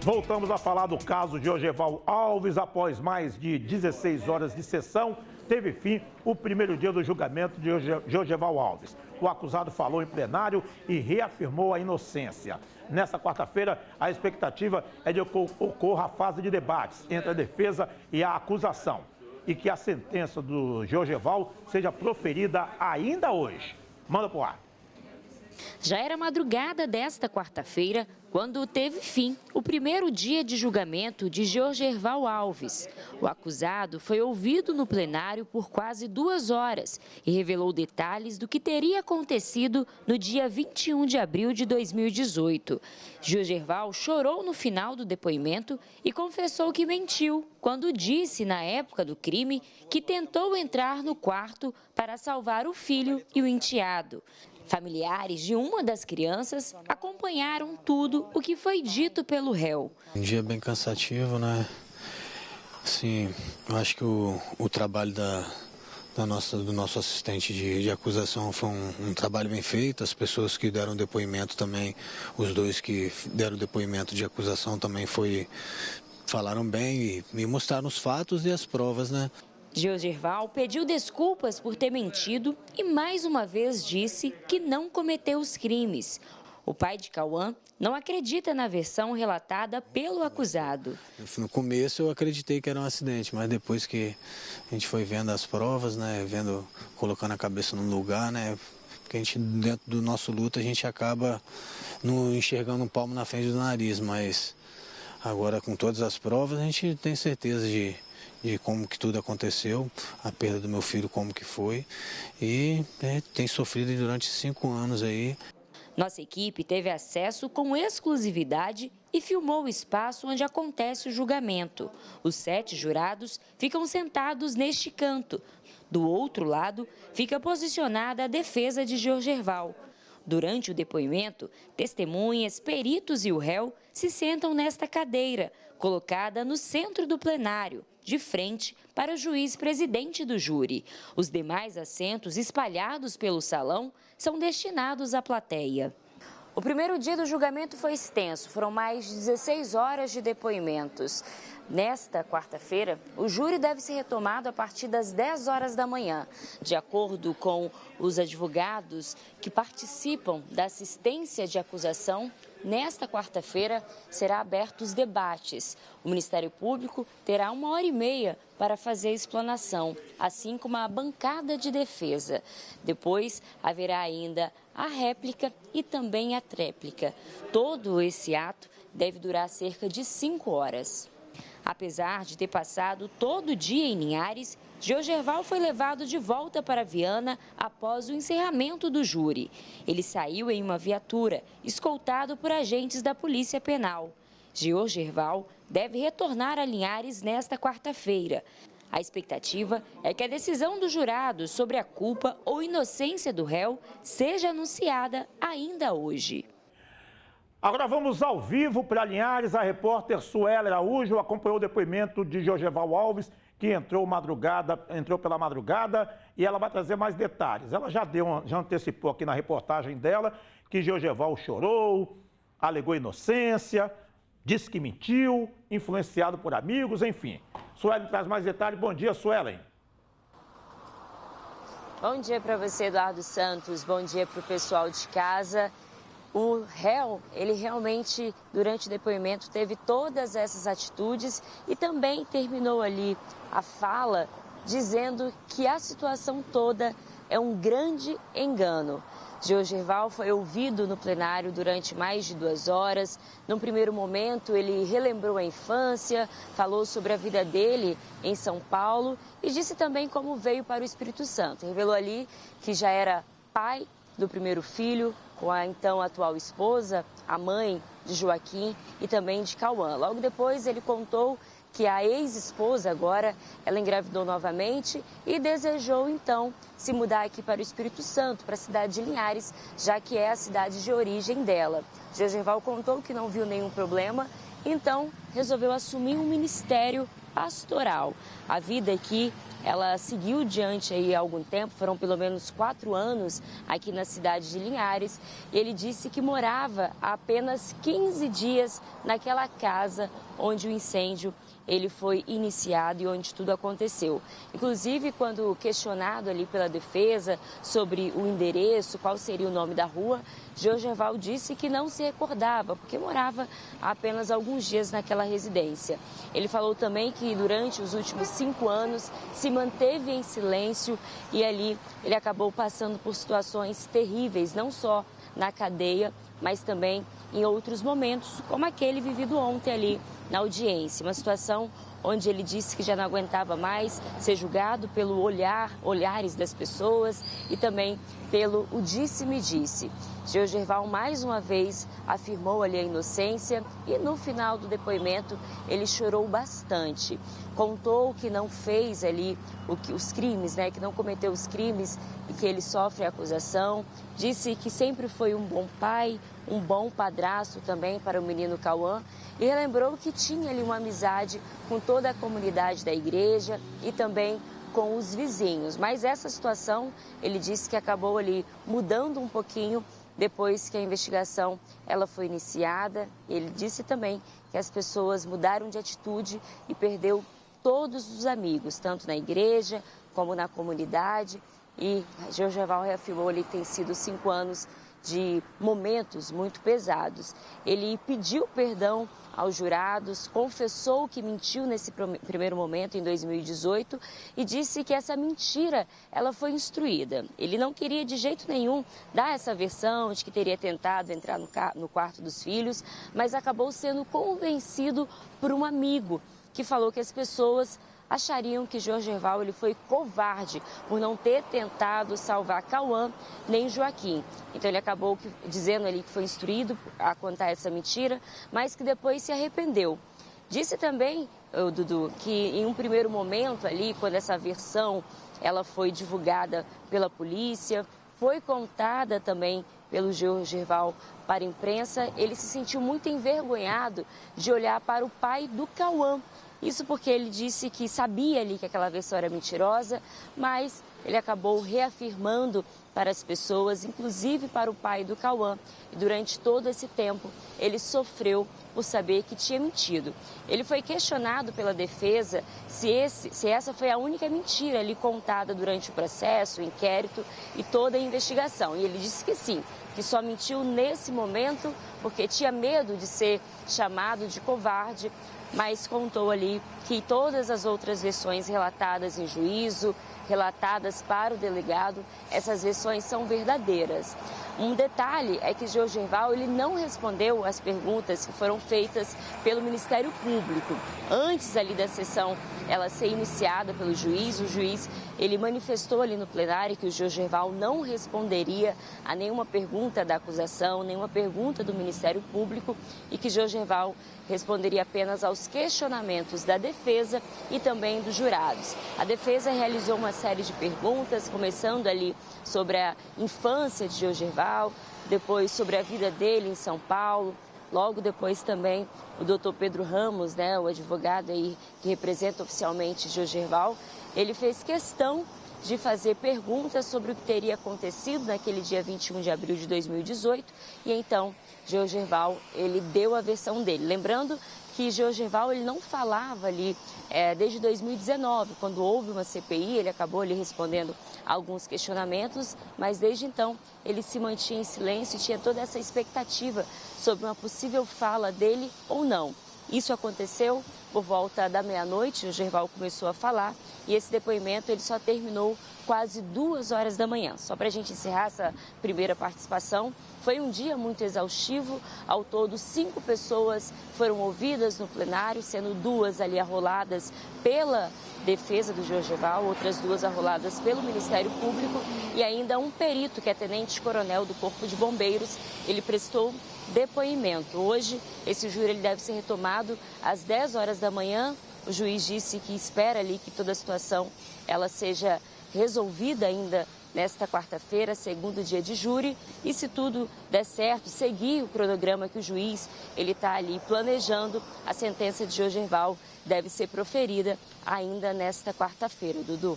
Voltamos a falar do caso de Jorgeval Alves. Após mais de 16 horas de sessão, teve fim o primeiro dia do julgamento de Jorgeval Alves. O acusado falou em plenário e reafirmou a inocência. Nesta quarta-feira, a expectativa é de que ocorra a fase de debates entre a defesa e a acusação e que a sentença do Jorgeval seja proferida ainda hoje. Manda pro ar. Já era madrugada desta quarta-feira quando teve fim o primeiro dia de julgamento de Jorgeval Alves. O acusado foi ouvido no plenário por quase 2 horas e revelou detalhes do que teria acontecido no dia 21 de abril de 2018. Jorgeval chorou no final do depoimento e confessou que mentiu quando disse, na época do crime, que tentou entrar no quarto para salvar o filho e o enteado. Familiares de uma das crianças acompanharam tudo o que foi dito pelo réu. Um dia bem cansativo, né? Assim, eu acho que o trabalho do nosso assistente de acusação foi um trabalho bem feito. As pessoas que deram depoimento também, os dois que deram depoimento de acusação também falaram bem e me mostraram os fatos e as provas, né? Jorgeval pediu desculpas por ter mentido e mais uma vez disse que não cometeu os crimes. O pai de Cauã não acredita na versão relatada pelo acusado. No começo eu acreditei que era um acidente, mas depois que a gente foi vendo as provas, né, colocando a cabeça no lugar, né, porque a gente, dentro do nosso luto, a gente acaba não enxergando um palmo na frente do nariz, mas agora com todas as provas a gente tem certeza de como que tudo aconteceu, a perda do meu filho como que foi, e tem sofrido durante 5 anos aí. Nossa equipe teve acesso com exclusividade e filmou o espaço onde acontece o julgamento. Os 7 jurados ficam sentados neste canto. Do outro lado, fica posicionada a defesa de Jorgeval. Durante o depoimento, testemunhas, peritos e o réu se sentam nesta cadeira, colocada no centro do plenário, de frente para o juiz presidente do júri. Os demais assentos espalhados pelo salão são destinados à plateia. O primeiro dia do julgamento foi extenso, foram mais de 16 horas de depoimentos. Nesta quarta-feira, o júri deve ser retomado a partir das 10 horas da manhã. De acordo com os advogados que participam da assistência de acusação, nesta quarta-feira será abertos os debates. O Ministério Público terá 1h30 para fazer a explanação, assim como a bancada de defesa. Depois haverá ainda a réplica e também a tréplica. Todo esse ato deve durar cerca de 5 horas. Apesar de ter passado todo o dia em Linhares, Jorgeval foi levado de volta para Viana após o encerramento do júri. Ele saiu em uma viatura, escoltado por agentes da Polícia Penal. Jorgeval deve retornar a Linhares nesta quarta-feira. A expectativa é que a decisão dos jurados sobre a culpa ou inocência do réu seja anunciada ainda hoje. Agora vamos ao vivo para Linhares. A repórter Sueli Araújo acompanhou o depoimento de Jorgeval Alves, que entrou pela madrugada, e ela vai trazer mais detalhes. Ela já antecipou aqui na reportagem dela que Jorgeval chorou, alegou inocência, disse que mentiu, influenciado por amigos, enfim. Sueli traz mais detalhes. Bom dia, Sueli. Bom dia para você, Eduardo Santos. Bom dia para o pessoal de casa. O réu, ele realmente, durante o depoimento, teve todas essas atitudes e também terminou ali a fala dizendo que a situação toda é um grande engano. Jorgeval foi ouvido no plenário durante mais de 2 horas. Num primeiro momento, ele relembrou a infância, falou sobre a vida dele em São Paulo e disse também como veio para o Espírito Santo. Revelou ali que já era pai do primeiro filho, com a então atual esposa, a mãe de Joaquim e também de Cauã. Logo depois ele contou que a ex-esposa agora, ela engravidou novamente e desejou então se mudar aqui para o Espírito Santo, para a cidade de Linhares, já que é a cidade de origem dela. Jorgeval contou que não viu nenhum problema, então resolveu assumir um ministério pastoral. A vida aqui, ela seguiu diante aí há algum tempo, foram pelo menos 4 anos aqui na cidade de Linhares. E ele disse que morava há apenas 15 dias naquela casa onde o incêndio ele foi iniciado e onde tudo aconteceu. Inclusive, quando questionado ali pela defesa sobre o endereço, qual seria o nome da rua, Jorgeval disse que não se recordava, porque morava há apenas alguns dias naquela residência. Ele falou também que durante os últimos 5 anos se manteve em silêncio e ali ele acabou passando por situações terríveis, não só na cadeia, mas também em outros momentos, como aquele vivido ontem ali na audiência. Uma situação onde ele disse que já não aguentava mais ser julgado pelo olhares das pessoas e também pelo o disse-me-disse. Jorgeval mais uma vez afirmou ali a inocência e no final do depoimento ele chorou bastante. Contou que não fez ali os crimes, que não cometeu os crimes e que ele sofre a acusação. Disse que sempre foi um bom pai, um bom padrasto também para o menino Cauã e relembrou que tinha ali uma amizade com toda a comunidade da igreja e também com os vizinhos. Mas essa situação, ele disse que acabou ali mudando um pouquinho depois que a investigação ela foi iniciada. Ele disse também que as pessoas mudaram de atitude e perdeu todos os amigos, tanto na igreja como na comunidade. E Jorgeval reafirmou ali que tem sido 5 anos de momentos muito pesados. Ele pediu perdão aos jurados, confessou que mentiu nesse primeiro momento, em 2018, e disse que essa mentira ela foi instruída. Ele não queria de jeito nenhum dar essa versão de que teria tentado entrar no quarto dos filhos, mas acabou sendo convencido por um amigo que falou que as pessoas achariam que Jorgeval ele foi covarde por não ter tentado salvar Cauã nem Joaquim. Então ele acabou dizendo ali que foi instruído a contar essa mentira, mas que depois se arrependeu. Disse também, Dudu, que em um primeiro momento ali, quando essa versão ela foi divulgada pela polícia, foi contada também pelo Jorgeval para a imprensa, ele se sentiu muito envergonhado de olhar para o pai do Cauã. Isso porque ele disse que sabia ali que aquela versão era mentirosa, mas ele acabou reafirmando para as pessoas, inclusive para o pai do Cauã. E durante todo esse tempo, ele sofreu por saber que tinha mentido. Ele foi questionado pela defesa se essa foi a única mentira ali contada durante o processo, o inquérito e toda a investigação. E ele disse que sim, que só mentiu nesse momento porque tinha medo de ser chamado de covarde, mas contou ali que todas as outras versões relatadas em juízo, relatadas para o delegado, essas versões são verdadeiras. Um detalhe é que Jorgeval ele não respondeu às perguntas que foram feitas pelo Ministério Público. Antes ali da sessão ela ser iniciada pelo juiz, o juiz ele manifestou ali no plenário que o Jorgeval não responderia a nenhuma pergunta da acusação, nenhuma pergunta do Ministério Público e que Jorgeval responderia apenas aos questionamentos da defesa e também dos jurados. A defesa realizou uma série de perguntas, começando ali sobre a infância de Jorgeval, depois sobre a vida dele em São Paulo, logo depois também o doutor Pedro Ramos, o advogado aí que representa oficialmente Jorgeval, ele fez questão de fazer perguntas sobre o que teria acontecido naquele dia 21 de abril de 2018 e então Jorgeval ele deu a versão dele. Lembrando que Jorgeval ele não falava ali desde 2019, quando houve uma CPI, ele acabou ali respondendo alguns questionamentos, mas desde então ele se mantinha em silêncio e tinha toda essa expectativa sobre uma possível fala dele ou não. Isso aconteceu por volta da meia-noite, o Jorgeval começou a falar e esse depoimento ele só terminou quase 2 horas da manhã. Só para a gente encerrar essa primeira participação, foi um dia muito exaustivo. Ao todo, 5 pessoas foram ouvidas no plenário, sendo 2 ali arroladas pela defesa do Jorgeval, outras 2 arroladas pelo Ministério Público e ainda um perito, que é tenente-coronel do Corpo de Bombeiros, ele prestou depoimento. Hoje, esse júri ele deve ser retomado às 10 horas da manhã. O juiz disse que espera ali que toda a situação ela seja resolvida ainda nesta quarta-feira, segundo dia de júri, e se tudo der certo, seguir o cronograma que o juiz está ali planejando, a sentença de Jorgeval deve ser proferida ainda nesta quarta-feira, Dudu.